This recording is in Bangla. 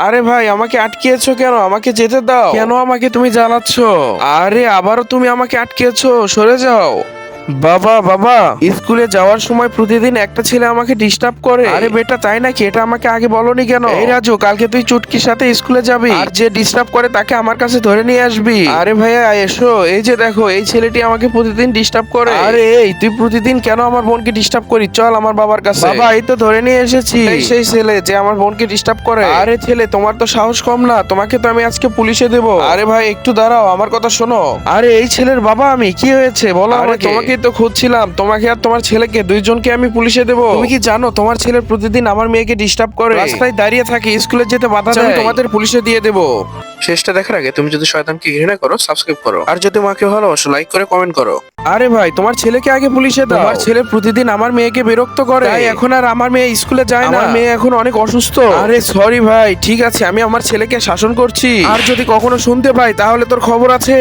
আরে ভাই, আমাকে আটকিয়েছো কেন? আমাকে যেতে দাও। কেন আমাকে তুমি জ্বালাচ্ছ? আরে আবারও তুমি আমাকে আটকিয়েছো, সরে যাও। বাবা বাবা, স্কুলে যাওয়ার সময় প্রতিদিন একটা ছেলে আমাকে ডিস্টার্ব করে। আরে বেটা, তাই নাকি? এটা আমাকে আগে বলনি কেন? এই রাজু, কালকে তুই চুটকির সাথে স্কুলে যাবি, আর যে ডিস্টার্ব করে তাকে আমার কাছে ধরে নিয়ে আসবি। আরে ভাইয়া এসো, এই যে দেখো, এই ছেলেটি আমাকে প্রতিদিন ডিস্টার্ব করে। আরে এই, তুই প্রতিদিন কেন আমার বোনকে ডিস্টার্ব করিস? চল আমার বাবার কাছে। বাবা, এই তো ধরে নিয়ে এসেছি। এই সেই ছেলে যে আমার বোনকে ডিস্টার্ব করে। আরে ছেলে, তোমার তো সাহস কম না, তোমাকে তো আমি আজকে পুলিশে দেবো। আরে ভাই একটু দাঁড়াও, আমার কথা শোনো। আরে এই ছেলের বাবা আমি, কি হয়েছে বলো আমাকে। তোমাকে তো খুঁজছিলাম, তোমাকে আর তোমার ছেলেকে দুইজনকে আমি পুলিশে দেবো। তুমি কি জানো তোমার ছেলে প্রতিদিন আমার মেয়েকে ডিস্টার্ব করে, রাস্তায় দাঁড়িয়ে থাকে, স্কুলে যেতে বাধা দেয়। আমি তোমাদের পুলিশে দিয়ে দেবো। শেষটা দেখার আগে তুমি যদি শয়তানকে ঘৃণা করো, সাবস্ক্রাইব করো, আর যদি মাকে ভালোবাসো লাইক করে কমেন্ট করো। আরে ভাই, তোমার ছেলেকে আগে পুলিশে দাও। তোমার ছেলে প্রতিদিন আমার মেয়েকে বিরক্ত করে, তাই এখন আর আমার মেয়ে স্কুলে যায় না। আমার মেয়ে এখন অনেক অসুস্থ। আরে সরি ভাই, ঠিক আছে, আমি আমার ছেলেকে শাসন করছি, আর যদি কখনো শুনতে পাই তাহলে তোর খবর আছে।